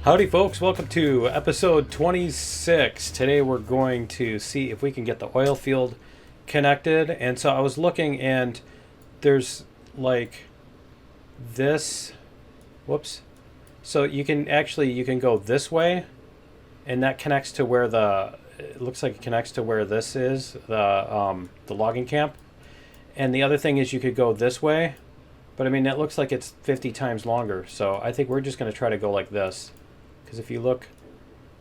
Howdy folks, welcome to episode 26. Today we're going to see if we can get the oil field connected. And so I was looking and there's like this, whoops. So you can go this way and that connects to where it looks like it connects to where this is, the logging camp. And the other thing is you could go this way, but I mean, it looks like it's 50 times longer. So I think we're just going to try to go like this. Because if you look,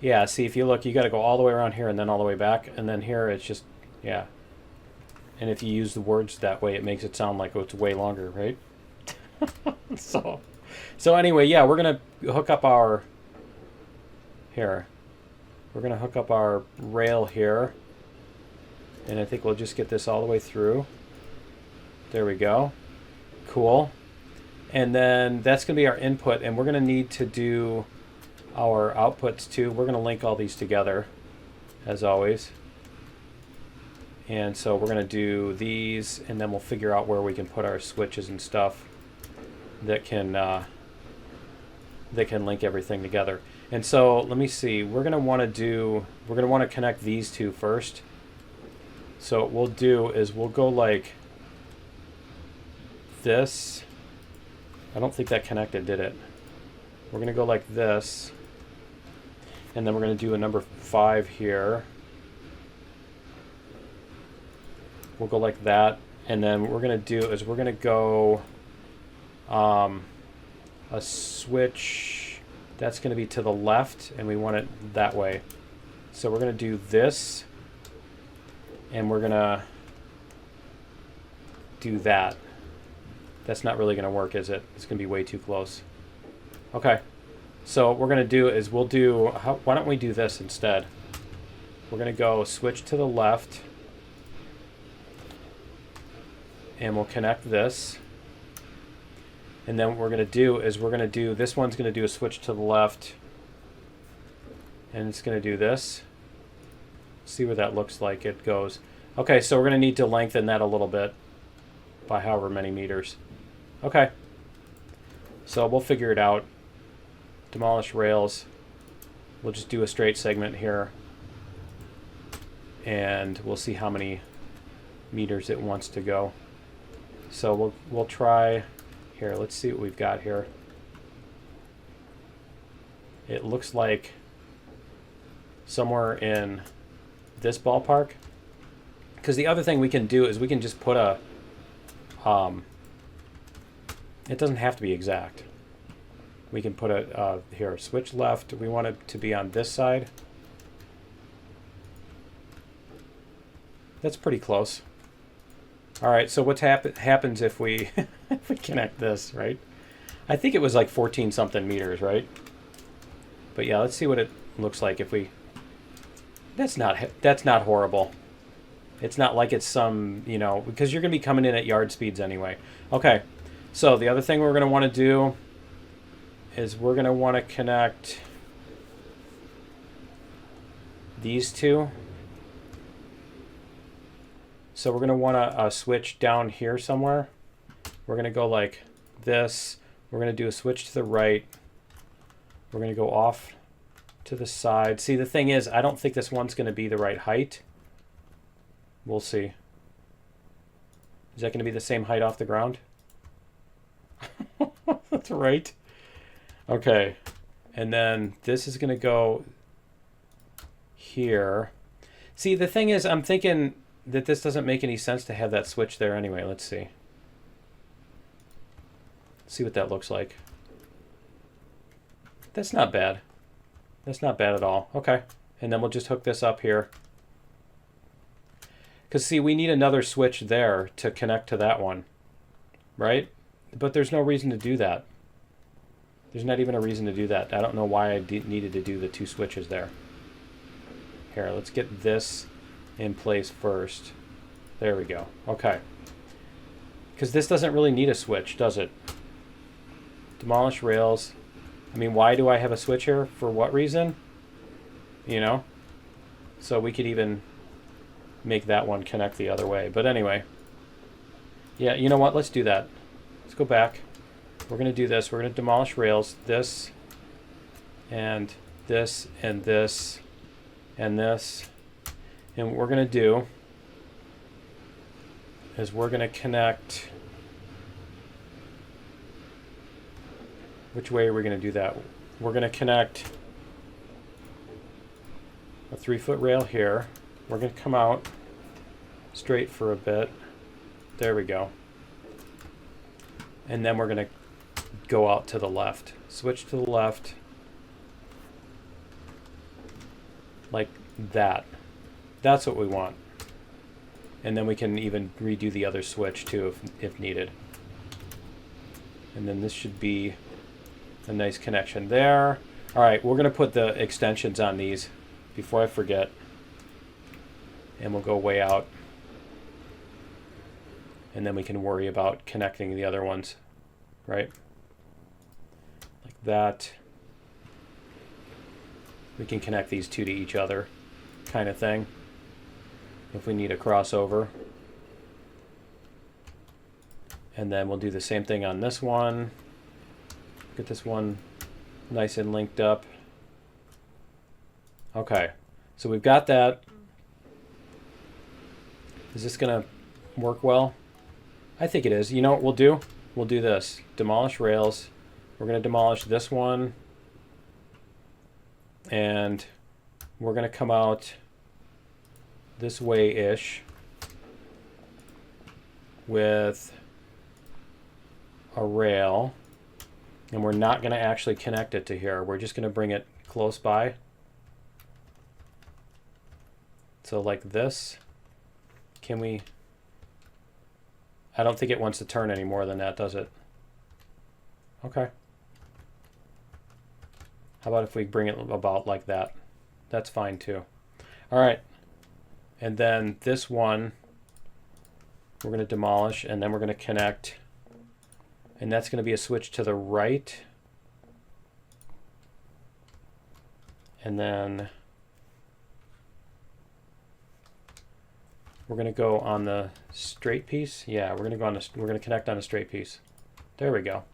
yeah, see, if you look, you got to go all the way around here and then all the way back. And then here it's just, yeah. And if you use the words that way, it makes it sound like, oh, it's way longer, right? So anyway, yeah, we're going to hook up our, here. We're going to hook up our rail here. And I think we'll just get this all the way through. There we go. Cool. And then that's going to be our input. And we're going to need to do our outputs too. We're going to link all these together as always. And so we're going to do these and then we'll figure out where we can put our switches and stuff that can link everything together. And so let me see, we're going to want to connect these two first. So what we'll do is we'll go like this. I don't think that connected, did it? We're going to go like this. And then we're going to do a number 5 here. We'll go like that. And then what we're going to do is we're going to go a switch that's going to be to the left, and we want it that way. So we're going to do this, and we're going to do that. That's not really going to work, is it? It's going to be way too close. Okay. So what we're going to do is why don't we do this instead? We're going to go switch to the left. And we'll connect this. And then what we're going to do is this one's going to do a switch to the left. And it's going to do this. See where that looks like it goes. Okay, so we're going to need to lengthen that a little bit by however many meters. Okay. So we'll figure it out. Demolish rails. We'll just do a straight segment here. And we'll see how many meters it wants to go. So we'll try here. Let's see what we've got here. It looks like somewhere in this ballpark. Because the other thing we can do is we can just put a it doesn't have to be exact. We can put a here, switch left. We want it to be on this side. That's pretty close. All right, so what happens if we if we connect this, right? I think it was like 14 something meters, right? But yeah, let's see what it looks like if we. That's not horrible. It's not like it's some, because you're going to be coming in at yard speeds anyway. Okay, so the other thing we're going to want to do is we're going to want to connect these two. So we're going to want to switch down here somewhere. We're going to go like this. We're going to do a switch to the right. We're going to go off to the side. See, the thing is, I don't think this one's going to be the right height. We'll see. Is that going to be the same height off the ground? That's right. Okay. And then this is going to go here. See, the thing is, I'm thinking that this doesn't make any sense to have that switch there anyway. Let's see. See what that looks like. That's not bad. That's not bad at all. Okay. And then we'll just hook this up here. Because, see, we need another switch there to connect to that one. Right? But there's no reason to do that. There's not even a reason to do that. I don't know why I needed to do the 2 switches there. Here, let's get this in place first. There we go. Okay. Because this doesn't really need a switch, does it? Demolish rails. I mean, why do I have a switch here? For what reason? So we could even make that one connect the other way. But anyway. Yeah, you know what? Let's do that. Let's go back. We're going to do this. We're going to demolish rails. This and this and this and this. And what we're going to do is we're going to connect. Which way are we going to do that? We're going to connect a 3-foot rail here. We're going to come out straight for a bit. There we go. And then we're going to go out to the left. Switch to the left. Like that. That's what we want. And then we can even redo the other switch too if needed. And then this should be a nice connection there. All right, we're going to put the extensions on these before I forget. And we'll go way out. And then we can worry about connecting the other ones, right? Like that. We can connect these two to each other, kind of thing, if we need a crossover. And then we'll do the same thing on this one. Get this one nice and linked up. Okay, so we've got that. Is this gonna work well? I think it is. You know what we'll do? We'll do this. Demolish rails. We're gonna demolish this one. And we're gonna come out this way-ish with a rail. And we're not gonna actually connect it to here. We're just gonna bring it close by. So like this. Can we? I don't think it wants to turn any more than that, does it? Okay. How about if we bring it about like that? That's fine too. All right. And then this one, we're going to demolish, and then we're going to connect. And that's going to be a switch to the right. And then we're going to go on the straight piece. Yeah, we're going to go on we're going to connect on a straight piece. There we go.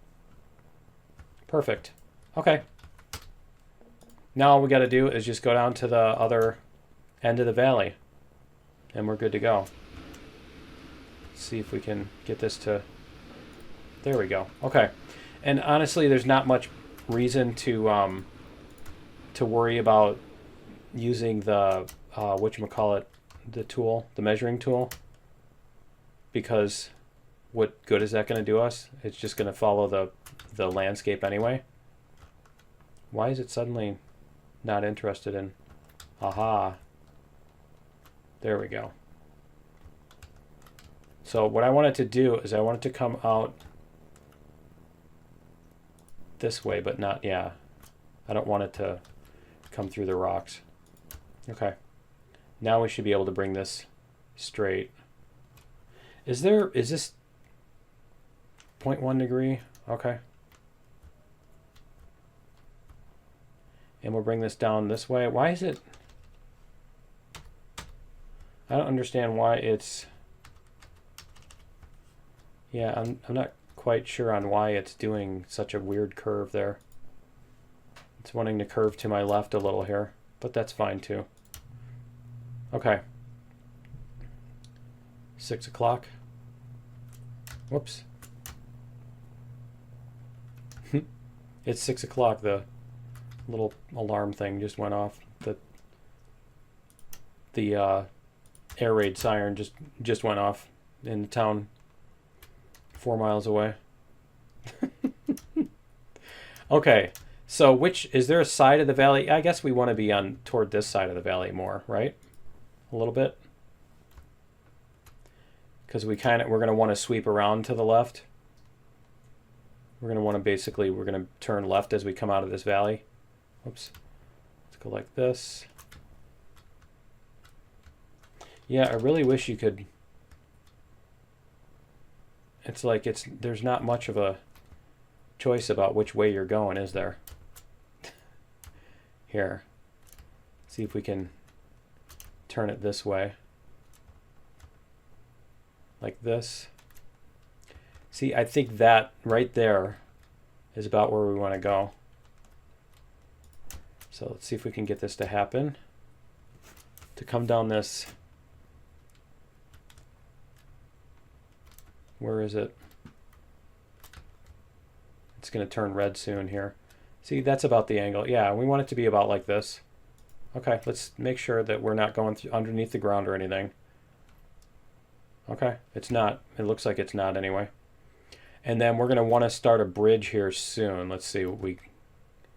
Perfect. Okay. Now all we got to do is just go down to the other end of the valley, and we're good to go. Let's see if we can get this to. There we go. Okay. And honestly, there's not much reason to worry about using the whatchamacallit, the tool, the measuring tool, because what good is that going to do us? It's just going to follow the landscape anyway. Why is it suddenly not interested in? Aha. There we go. So what I wanted to do is I wanted to come out this way, but not, yeah. I don't want it to come through the rocks. Okay. Now we should be able to bring this straight. Is this 0.1 degree? Okay. And we'll bring this down this way. Why is it? I don't understand why it's. Yeah, I'm not quite sure on why it's doing such a weird curve there. It's wanting to curve to my left a little here, but that's fine too. Okay. 6 o'clock. Whoops. It's 6 o'clock. The little alarm thing just went off. The air raid siren just went off in the town 4 miles away. Okay, so is there a side of the valley? I guess we want to be on toward this side of the valley more, right? A little bit, because we're going to want to sweep around to the left. We're going to want to we're going to turn left as we come out of this valley. Oops. Let's go like this. Yeah, I really wish you could. It's like there's not much of a choice about which way you're going, is there? Here. See if we can turn it this way. Like this. See, I think that right there is about where we want to go. So let's see if we can get this to happen. To come down this, where is it? It's going to turn red soon here. See, that's about the angle. Yeah, we want it to be about like this. Okay, let's make sure that we're not going underneath the ground or anything. Okay, it's not. It looks like it's not anyway. And then we're going to want to start a bridge here soon. Let's see what we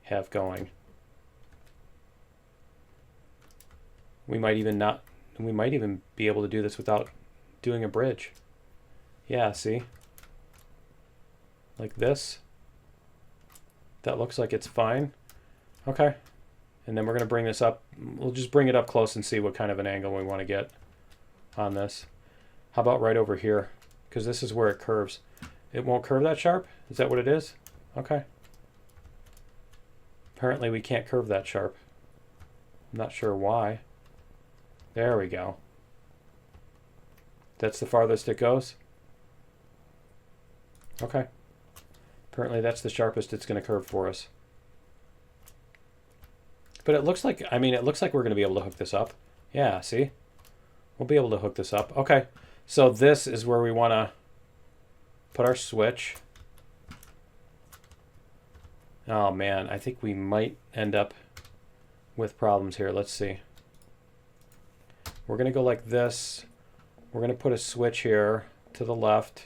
have going. We might even be able to do this without doing a bridge. Yeah, see? Like this. That looks like it's fine. Okay. And then we're going to bring this up. We'll just bring it up close and see what kind of an angle we want to get on this. How about right over here? Because this is where it curves. It won't curve that sharp? Is that what it is? Okay. Apparently we can't curve that sharp. I'm not sure why. There we go. That's the farthest it goes? Okay. Apparently that's the sharpest it's going to curve for us. But it looks like, I mean, it looks like we're going to be able to hook this up. Yeah, see? We'll be able to hook this up. Okay. So this is where we want to put our switch. Oh man, I think we might end up with problems here. Let's see. We're going to go like this. We're going to put a switch here to the left.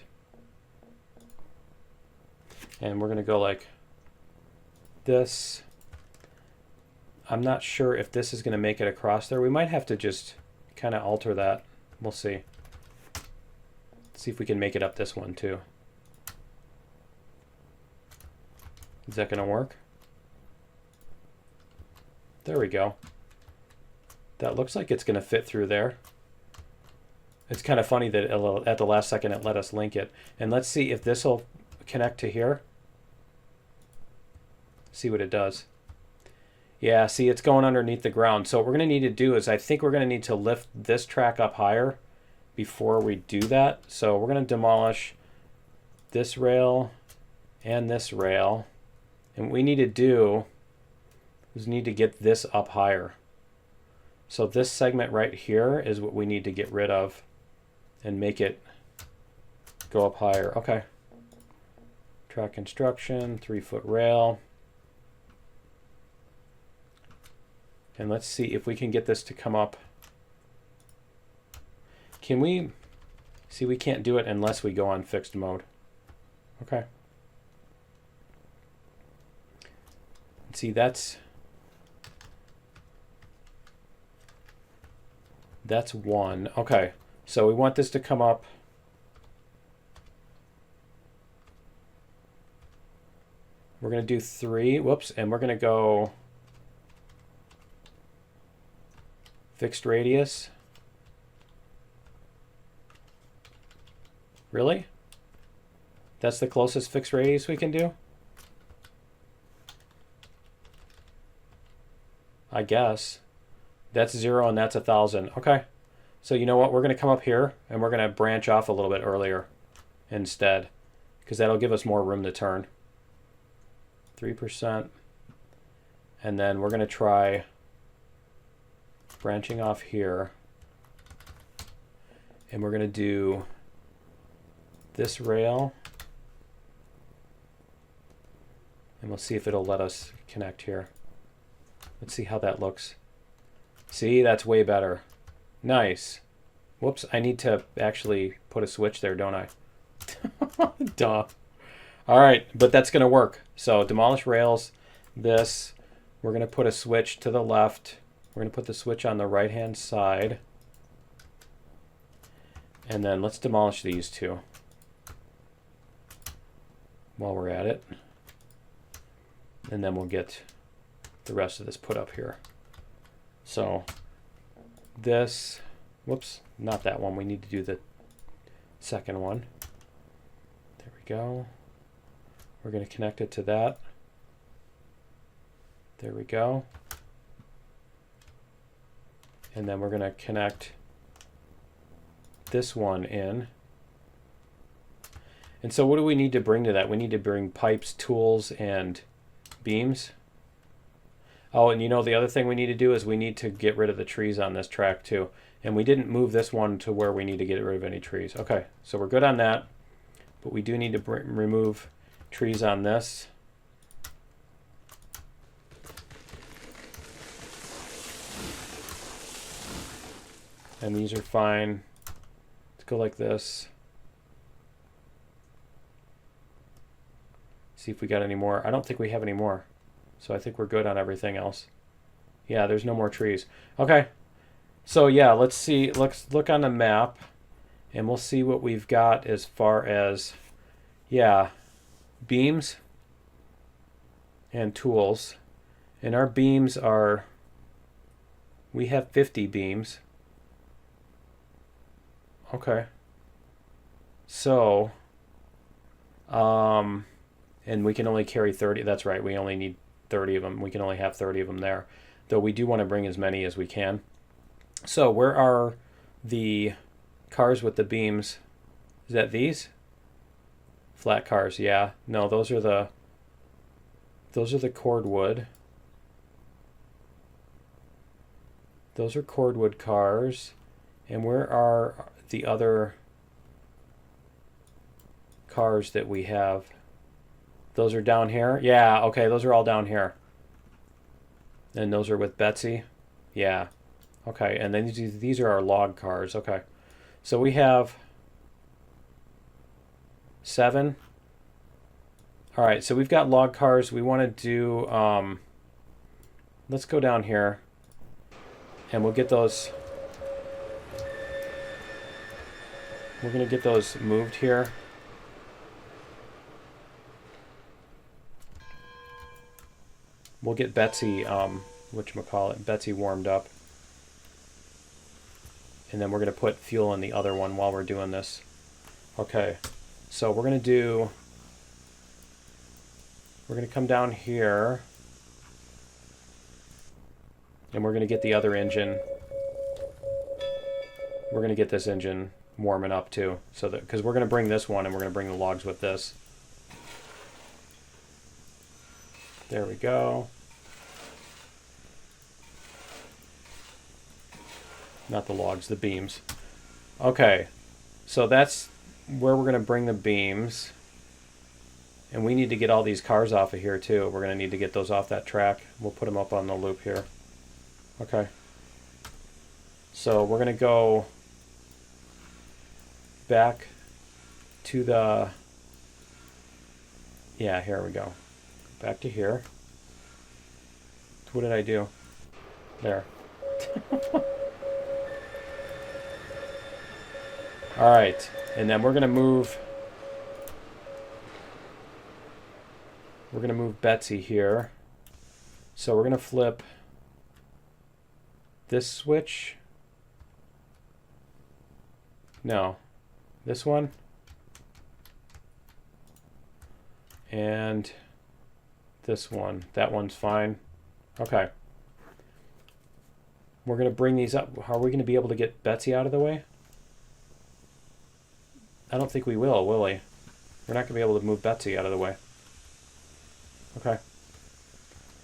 And we're going to go like this. I'm not sure if this is going to make it across there. We might have to just kind of alter that. We'll see. See if we can make it up this one too. Is that going to work? There we go. That looks like it's going to fit through there. It's kind of funny that at the last second it let us link it. And let's see if this will connect to here. See what it does. Yeah, see, it's going underneath the ground. So what we're going to need to do is I think we're going to need to lift this track up higher before we do that. So we're going to demolish this rail and this rail. And what we need to do is need to get this up higher. So this segment right here is what we need to get rid of and make it go up higher. Okay. Track construction, 3-foot rail. And let's see if we can get this to come up. Can we? See, we can't do it unless we go on fixed mode. Okay. See, that's one. Okay, so we want this to come up. We're going to do 3. Whoops, and we're going to go fixed radius. Really? That's the closest fixed radius we can do? I guess. That's 0 and that's 1,000. Okay. So you know what? We're going to come up here and we're going to branch off a little bit earlier instead, because that'll give us more room to turn. 3%. And then we're going to try branching off here. And we're going to do this rail. And we'll see if it'll let us connect here. Let's see how that looks. See, that's way better. Nice. Whoops, I need to actually put a switch there, don't I? Duh. All right, but that's going to work. So demolish rails, this. We're going to put a switch to the left. We're going to put the switch on the right-hand side. And then let's demolish these two while we're at it. And then we'll get the rest of this put up here. So this, whoops, not that one. We need to do the second one. There we go. We're going to connect it to that. There we go. And then we're going to connect this one in. And so what do we need to bring to that? We need to bring pipes, tools, and beams. Oh, and you know the other thing we need to do is we need to get rid of the trees on this track too. And we didn't move this one to where we need to get rid of any trees. Okay, so we're good on that. But we do need to remove trees on this. And these are fine. Let's go like this. See if we got any more. I don't think we have any more. So I think we're good on everything else. Yeah, there's no more trees. Okay. So yeah, let's see. Let's look on the map and we'll see what we've got as far as, yeah, beams and tools. And our beams are, we have 50 beams. Okay. So, and we can only carry 30. That's right. We only need 30 of them. We can only have 30 of them there. Though we do want to bring as many as we can. So where are the cars with the beams? Is that these? Flat cars, yeah. No, those are the cordwood. Those are cordwood cars. And where are the other cars that we have? Those are down here? Yeah, okay, those are all down here. And those are with Betsy? Yeah. Okay, and then these are our log cars. Okay. So we have 7. All right, so we've got log cars. We want to do, let's go down here and we'll get those. We're going to get those moved here. We'll get Betsy, whatchamacallit, Betsy warmed up. And then we're going to put fuel in the other one while we're doing this. Okay, so we're going to come down here. And we're going to get the other engine. We're going to get this engine warming up too. So that, because we're going to bring this one and we're going to bring the logs with this. There we go. Not the logs, the beams. Okay, so that's where we're going to bring the beams. And we need to get all these cars off of here too. We're going to need to get those off that track. We'll put them up on the loop here. Okay. So we're going to go back to the... Yeah, here we go. Back to here. What did I do? There. All right, and then we're going to move Betsy here. So we're going to flip this switch. No, this one. And this one. That one's fine. Okay. We're going to bring these up. How are we going to be able to get Betsy out of the way? I don't think we will we? We're not going to be able to move Betsy out of the way. Okay.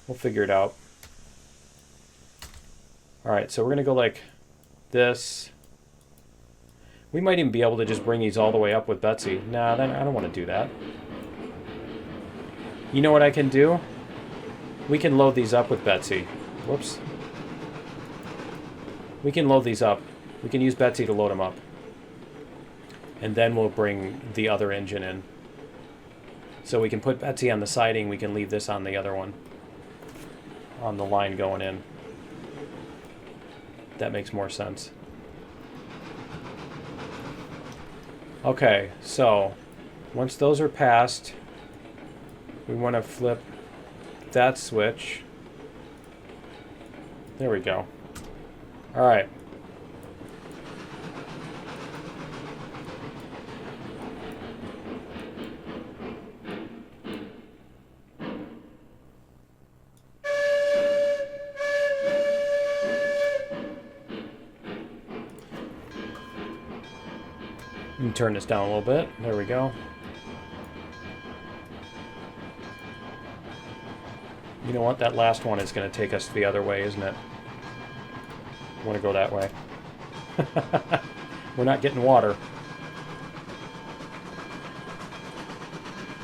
We'll figure it out. Alright, so we're going to go like this. We might even be able to just bring these all the way up with Betsy. Nah, then I don't want to do that. You know what I can do? We can load these up with Betsy. Whoops. We can load these up. We can use Betsy to load them up. And then we'll bring the other engine in. So we can put Betsy on the siding. We can leave this on the other one. On the line going in. That makes more sense. Okay, so once those are passed, we want to flip that switch. There we go. All right. Let me turn this down a little bit. There we go. You know what? That last one is going to take us the other way, isn't it? I want to go that way. We're not getting water.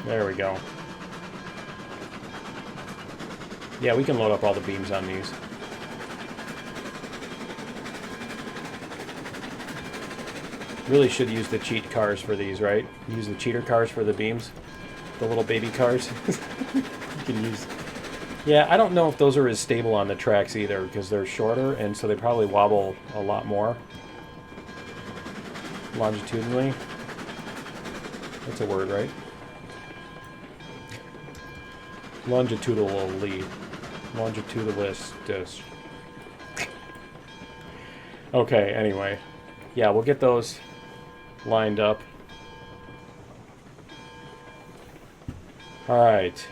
There we go. Yeah, we can load up all the beams on these. Really should use the cheat cars for these, right? Use the cheater cars for the beams. The little baby cars. You can use... Yeah, I don't know if those are as stable on the tracks either, because they're shorter, and so they probably wobble a lot more. Longitudinally. That's a word, right? Longitudinally. Longitudinalist. Okay, anyway. Yeah, we'll get those lined up. Alright.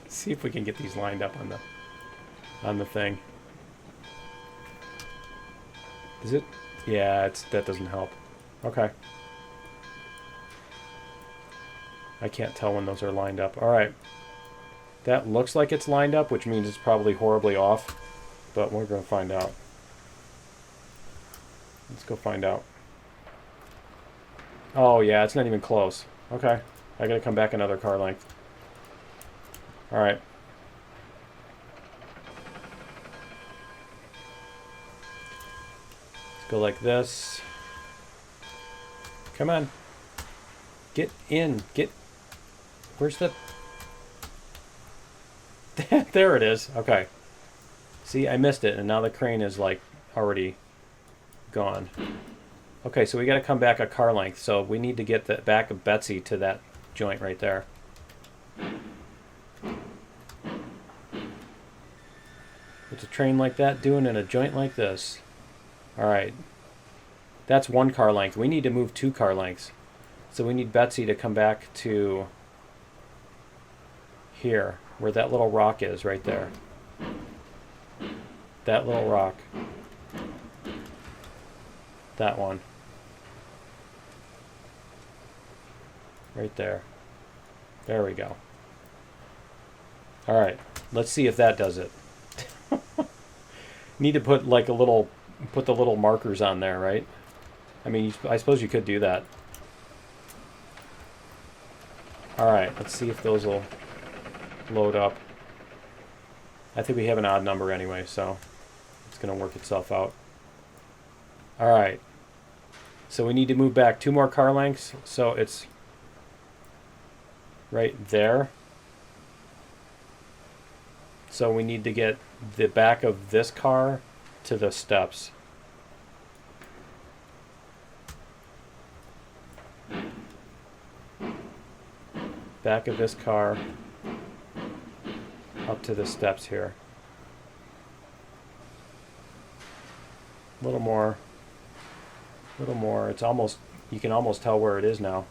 See if we can get these lined up on the thing. Is it? Yeah, that doesn't help. Okay. I can't tell when those are lined up. Alright. That looks like it's lined up, which means it's probably horribly off. But we're going to find out. Let's go find out. Oh, yeah, it's not even close. Okay. I got to come back another car length. Alright. Let's go like this. Come on. Get in. Get... Where's the... There it is. Okay. See, I missed it, and now the crane is, like, already gone. Okay, so we got to come back a car length, so we need to get the back of Betsy to that joint right there. What's a train like that doing in a joint like this? Alright. That's one car length. We need to move 2 car lengths. So we need Betsy to come back to here, where that little rock is, right there. That little rock. That one. Right there. There we go. Alright, let's see if that does it. Need to put like a little, put the little markers on there, right? I mean, I suppose you could do that. Alright, let's see if those will load up. I think we have an odd number anyway, so it's going to work itself out. Alright. So we need to move back 2 more car lengths, so it's right there. So we need to get the back of this car to the steps. Back of this car up to the steps here. A little more. A little more. It's almost, you can almost tell where it is now.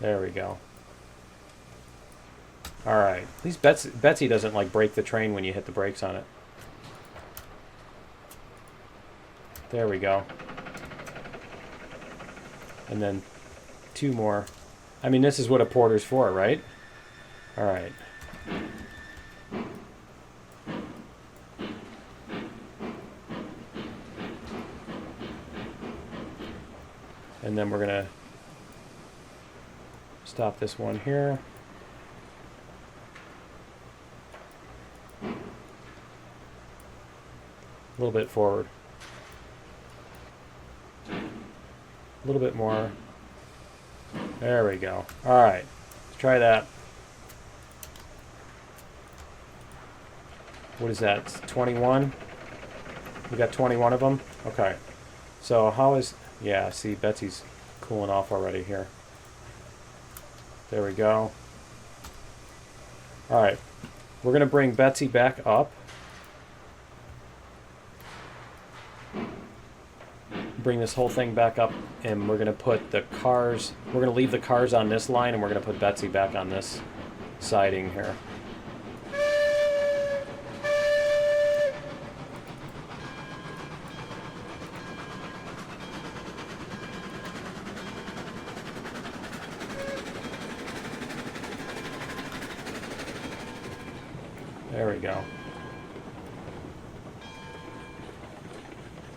There we go. Alright. At least Betsy doesn't like break the train when you hit the brakes on it. There we go. And then 2 more. I mean, this is what a porter's for, right? Alright. And then we're going to stop this one here. A little bit forward. A little bit more. There we go. Alright. Let's try that. What is that? 21? We got 21 of them? Okay. So how is... Yeah, see, Betsy's cooling off already here. There we go. Alright. We're going to bring Betsy back up. Bring this whole thing back up, and we're going to put the cars... We're going to leave the cars on this line, and we're going to put Betsy back on this siding here. There we go.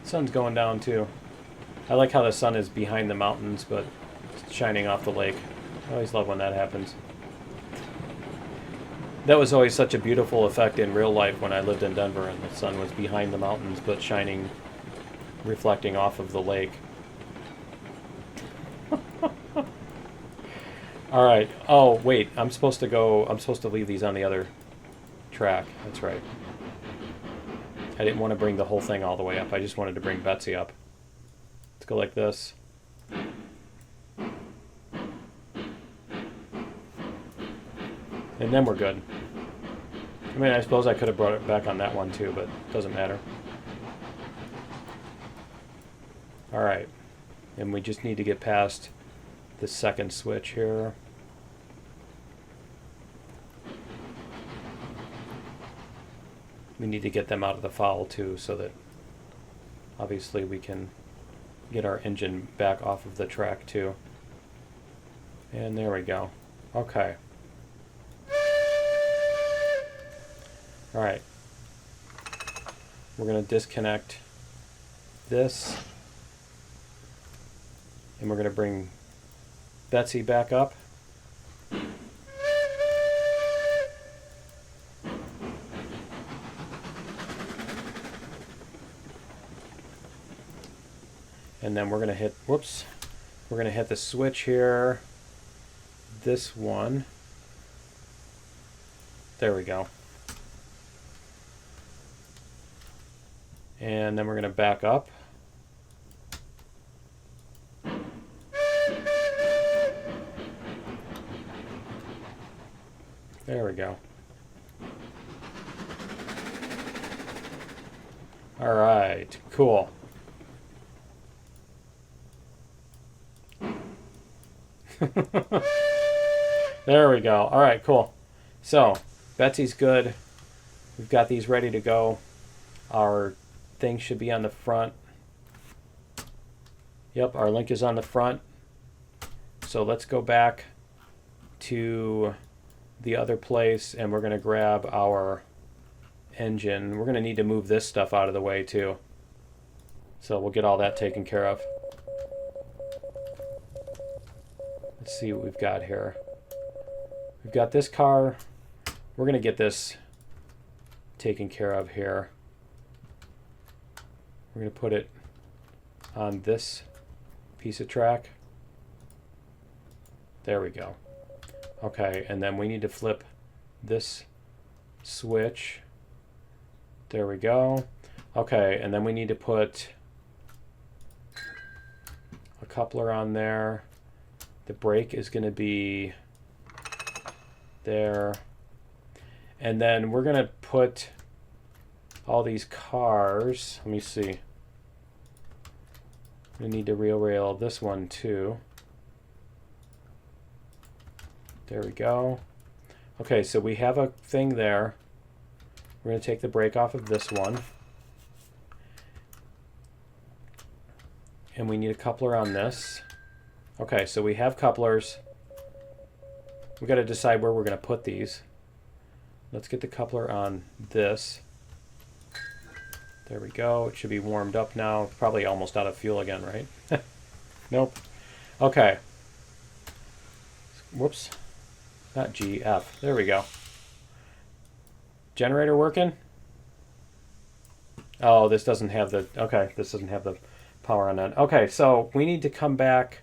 Sun's going down too. I like how the sun is behind the mountains, but it's shining off the lake. I always love when that happens. That was always such a beautiful effect in real life when I lived in Denver, and the sun was behind the mountains, but shining, reflecting off of the lake. All right. Oh, wait. I'm supposed to leave these on the other track. That's right. I didn't want to bring the whole thing all the way up. I just wanted to bring Betsy up. Let's go like this. And then we're good. I mean, I suppose I could have brought it back on that one too, but it doesn't matter. All right. And we just need to get past the second switch here. We need to get them out of the foul too, so that obviously we can get our engine back off of the track too. And there we go. Okay. All right. We're going to disconnect this, and we're going to bring Betsy back up. And then we're going to hit, whoops, we're going to hit the switch here, this one. There we go. And then we're going to back up. There we go. All right, cool. There we go. All right, cool. So, Betsy's good. We've got these ready to go. Our thing should be on the front. Yep, our link is on the front. So let's go back to the other place, and we're going to grab our engine. We're going to need to move this stuff out of the way too. So we'll get all that taken care of. Let's see what we've got here. We've got this car. We're going to get this taken care of here. We're going to put it on this piece of track. There we go. Okay, and then we need to flip this switch. There we go. Okay, and then we need to put a coupler on there. The brake is going to be there. And then we're going to put all these cars. Let me see. We need to rail this one too. There we go. Okay, so we have a thing there. We're going to take the brake off of this one. And we need a coupler on this. Okay, so we have couplers. We've got to decide where we're going to put these. Let's get the coupler on this. There we go. It should be warmed up now. Probably almost out of fuel again, right? Nope. Okay. Whoops. Not G, F. There we go. Generator working? Oh, this doesn't have the... Okay, this doesn't have the power on that. Okay, so we need to come back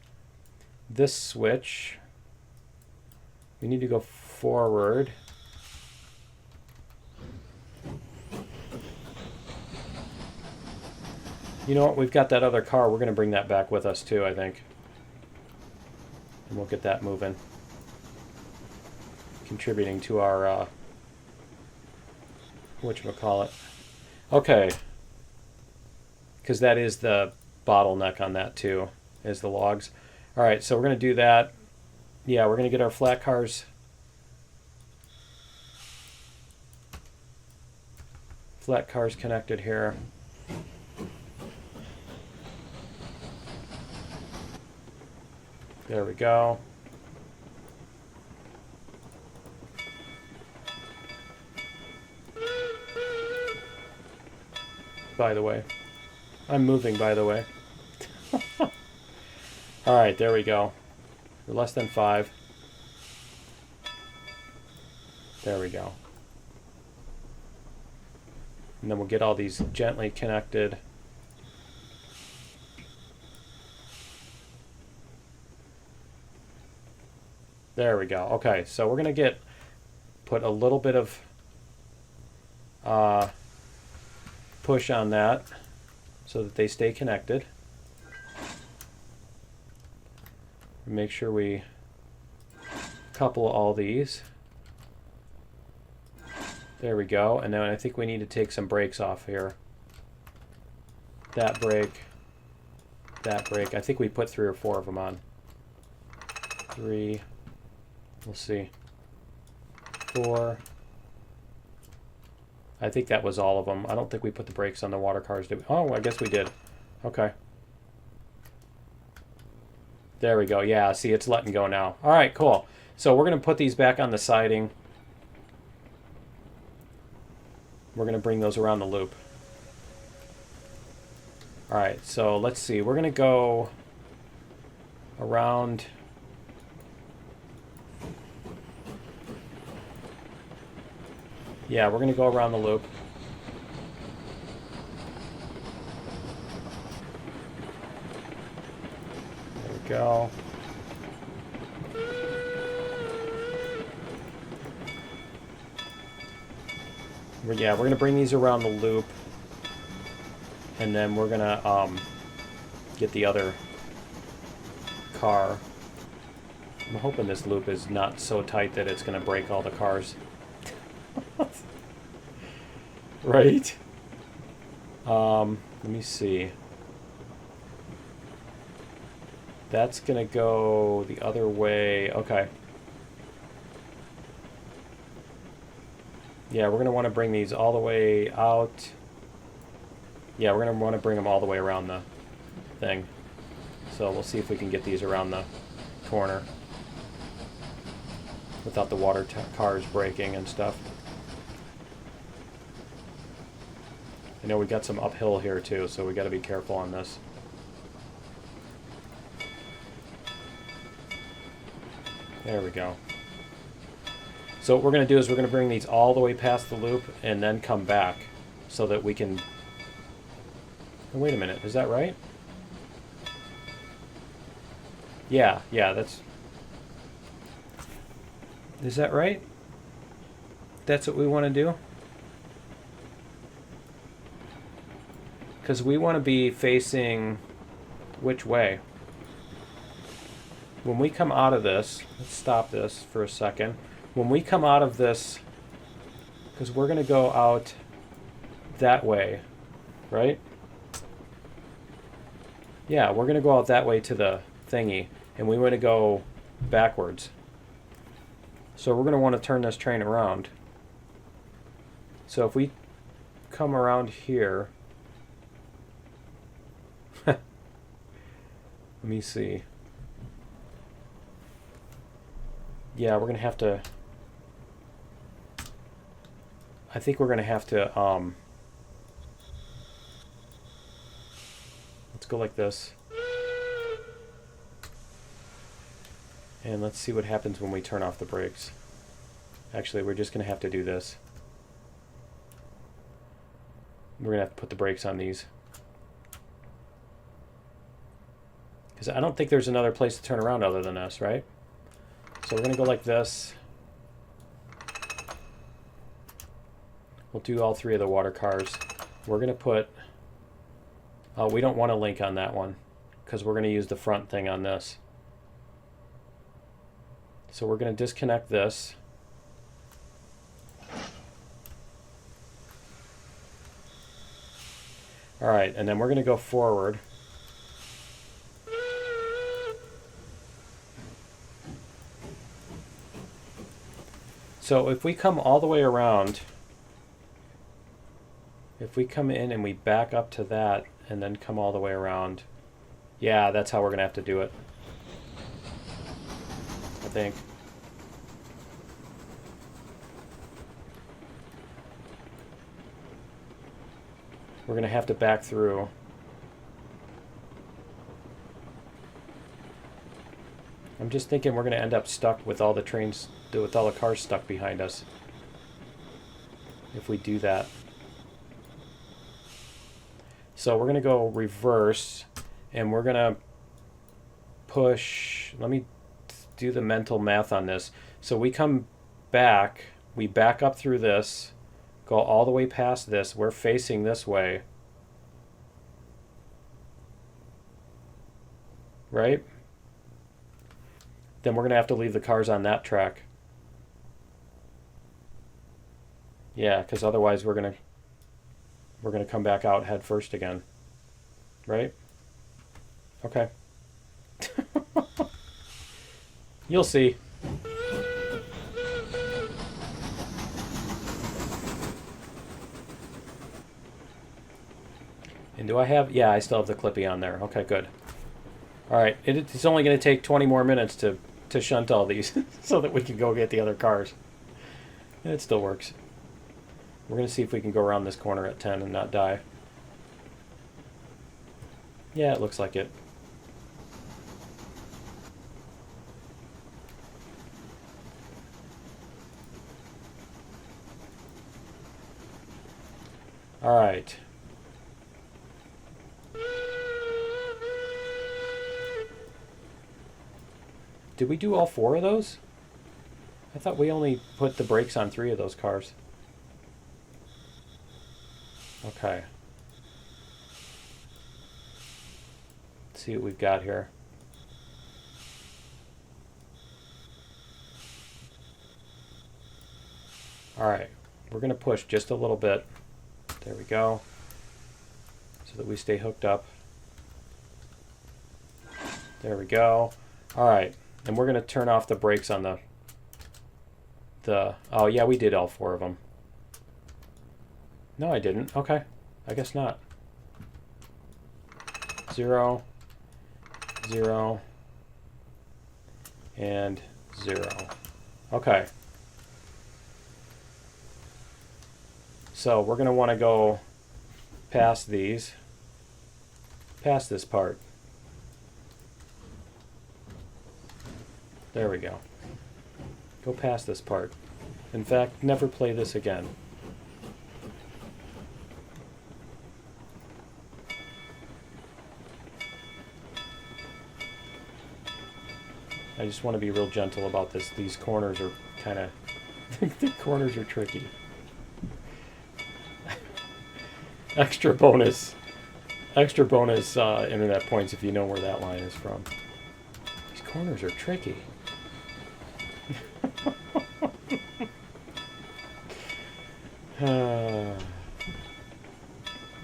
this switch. We need to go forward. You know what? We've got that other car. We're going to bring that back with us too, I think. And we'll get that moving. Contributing to our... whatchamacallit. Okay. Because that is the bottleneck on that too, is the logs. Alright, so we're going to do that. Yeah, we're going to get our flat cars. Flat cars connected here. There we go. by the way. I'm moving, by the way. Alright, there we go. We're less than 5. There we go. And then we'll get all these gently connected. There we go. Okay, so we're going to put a little bit of push on that so that they stay connected. Make sure we couple all these. There we go. And then I think we need to take some brakes off here. That brake. That brake. I think we put 3 or 4 of them on. 3. We'll see. 4. I think that was all of them. I don't think we put the brakes on the water cars, did we? Oh, I guess we did. Okay. There we go. Yeah, see, it's letting go now. All right, cool. So we're going to put these back on the siding. We're going to bring those around the loop. All right, so let's see. We're going to go around... Yeah, we're going to go around the loop. There we go. Yeah, we're going to bring these around the loop. And then we're going to get the other car. I'm hoping this loop is not so tight that it's going to break all the cars. Right? Let me see. That's going to go the other way. Okay. Yeah, we're going to want to bring these all the way out. Yeah, we're going to want to bring them all the way around the thing. So we'll see if we can get these around the corner without the water cars breaking and stuff. I know we got some uphill here too, so we got to be careful on this. There we go. So what we're going to do is we're going to bring these all the way past the loop and then come back so that we can... Oh, wait a minute, is that right? Yeah, that's... Is that right? That's what we want to do? Because we want to be facing which way? When we come out of this, let's stop this for a second. When we come out of this, because we're going to go out that way, right? Yeah, we're going to go out that way to the thingy, and we want to go backwards. So we're going to want to turn this train around. So if we come around here, let me see. Yeah, we're going to have to... I think we're going to have to... let's go like this. And let's see what happens when we turn off the brakes. Actually, we're just going to have to do this. We're going to have to put the brakes on these. Because I don't think there's another place to turn around other than this, right? So we're going to go like this. We'll do all 3 of the water cars. We're going to put... we don't want to link on that one because we're going to use the front thing on this. So we're going to disconnect this. All right, and then we're going to go forward. So if we come all the way around, if we come in and we back up to that and then come all the way around, yeah, that's how we're going to have to do it, I think. We're going to have to back through. I'm just thinking we're going to end up stuck with all the trains, with all the cars stuck behind us. If we do that. So we're going to go reverse, and we're going to push. Let me do the mental math on this. So we come back, we back up through this, go all the way past this. We're facing this way. Right? Then we're going to have to leave the cars on that track. Yeah, because otherwise we're going to come back out head first again. Right? Okay. You'll see. And do I have... Yeah, I still have the Clippy on there. Okay, good. Alright, it's only going to take 20 more minutes to shunt all these so that we can go get the other cars. And it still works. We're going to see if we can go around this corner at 10 and not die. Yeah, it looks like it. Alright. Did we do all 4 of those? I thought we only put the brakes on 3 of those cars. Okay. Let's see what we've got here. Alright. We're going to push just a little bit. There we go. So that we stay hooked up. There we go. Alright. And we're going to turn off the brakes on the... Oh, yeah, we did all 4 of them. No, I didn't. Okay. I guess not. 0, 0, and 0. Okay. So we're going to want to go past these. Past this part. There we go. Go past this part. In fact, never play this again. I just want to be real gentle about this. These corners are kind of... the corners are tricky. Extra bonus internet points if you know where that line is from. These corners are tricky.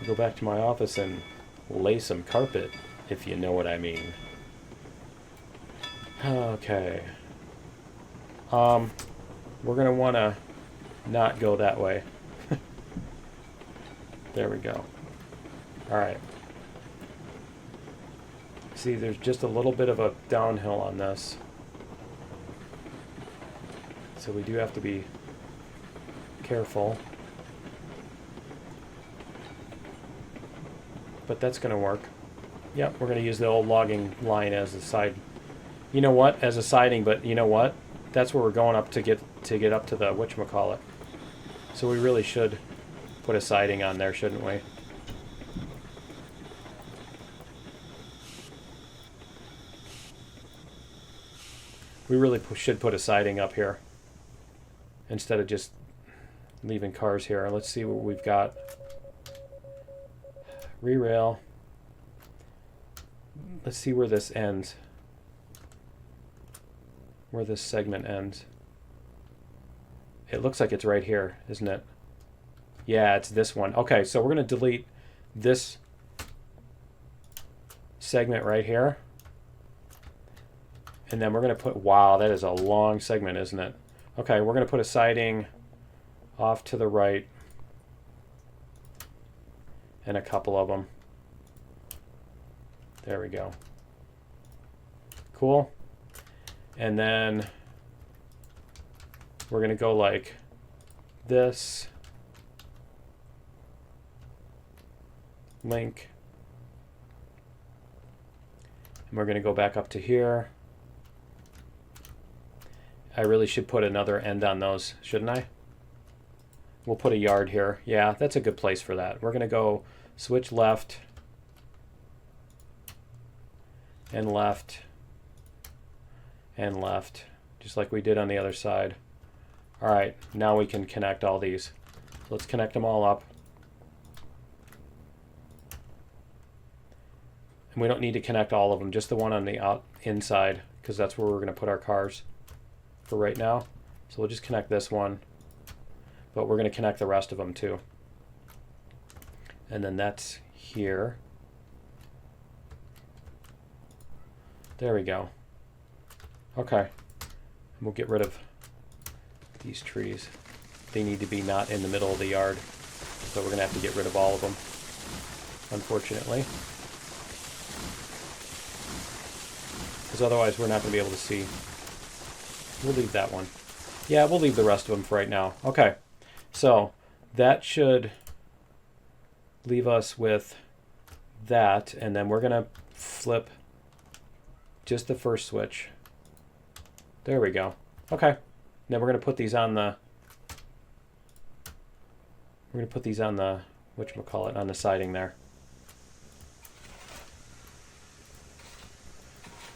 Go back to my office and lay some carpet, if you know what I mean. Okay. We're going to want to not go that way. There we go. Alright. See, there's just a little bit of a downhill on this. So we do have to be careful. But that's going to work. Yep, we're going to use the old logging line as a side. You know what? As a siding, but you know what? That's where we're going up to get up to the whatchamacallit. So we really should put a siding on there, shouldn't we? We really should put a siding up here instead of just leaving cars here. Let's see what we've got. Re-rail. Let's see where this ends. Where this segment ends. It looks like it's right here, isn't it? Yeah, it's this one. Okay, so we're going to delete this segment right here. And then we're going to put... Wow, that is a long segment, isn't it? Okay, we're going to put a siding off to the right. And a couple of them. There we go. Cool. And then we're going to go like this. link. And we're going to go back up to here. I really should put another end on those, shouldn't I? We'll put a yard here. Yeah, that's a good place for that. We're going to go switch left and left and left, just like we did on the other side. All right, now we can connect all these. So let's connect them all up. And we don't need to connect all of them, just the one on the inside, because that's where we're going to put our cars for right now. So we'll just connect this one, but we're going to connect the rest of them too. And then that's here. There we go. Okay. And we'll get rid of these trees. They need to be not in the middle of the yard. So we're going to have to get rid of all of them, unfortunately. Because otherwise we're not going to be able to see. We'll leave that one. Yeah, we'll leave the rest of them for right now. Okay. So that should leave us with that. And then we're going to flip just the first switch. There we go. Okay. Then we're going to put these on the whatchamacallit, on the siding there.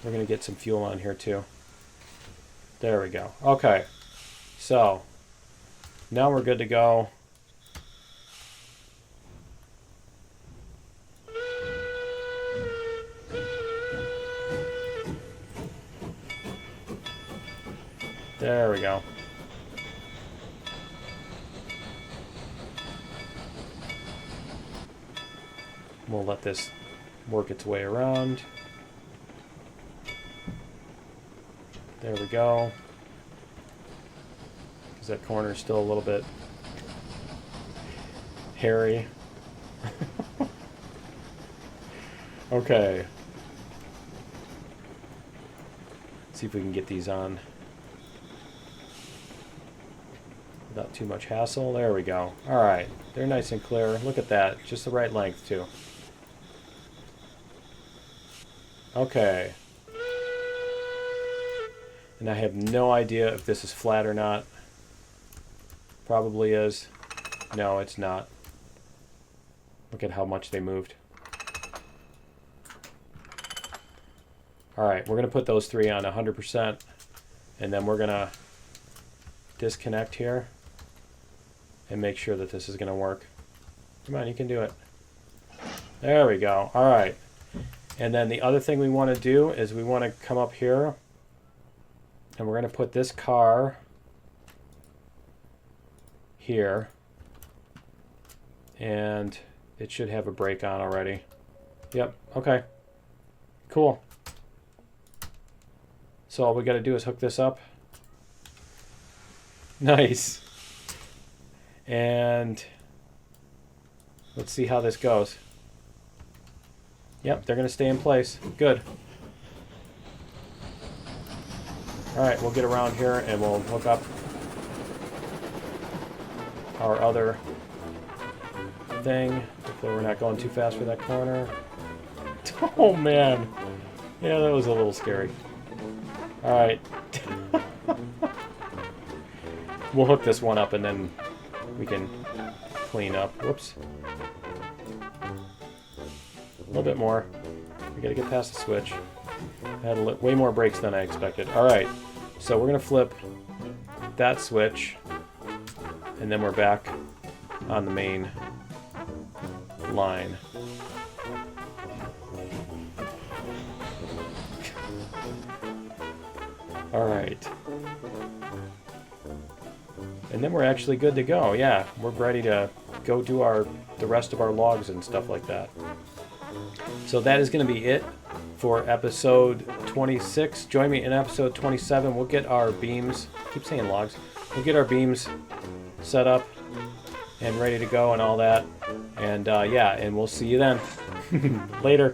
We're going to get some fuel on here too. There we go. Okay. So now we're good to go. There we go. We'll let this work its way around. There we go. Because that corner is still a little bit hairy. Okay. Let's see if we can get these on without too much hassle. There we go. All right. They're nice and clear. Look at that. Just the right length, too. Okay. And I have no idea if this is flat or not. Probably is. No, it's not. Look at how much they moved. All right, we're going to put those three on 100%. And then we're going to disconnect here and make sure that this is going to work. Come on, you can do it. There we go. All right. And then the other thing we want to do is we want to come up here and we're going to put this car here. And it should have a brake on already. Yep. Okay. Cool. So all we got to do is hook this up. Nice. And let's see how this goes. Yep, they're going to stay in place. Good. All right, we'll get around here and we'll hook up our other thing. Hopefully we're not going too fast for that corner. Oh, man. Yeah, that was a little scary. All right. We'll hook this one up and then we can clean up. Whoops. A little bit more. We gotta get past the switch. I had way more brakes than I expected. All right, so we're gonna flip that switch, and then we're back on the main line. All right. And then we're actually good to go. Yeah, we're ready to go do the rest of our logs and stuff like that. So that is going to be it for episode 26. Join me in episode 27. We'll get our beams, I keep saying logs, we'll get our beams set up and ready to go and all that. And yeah, and we'll see you then. Later.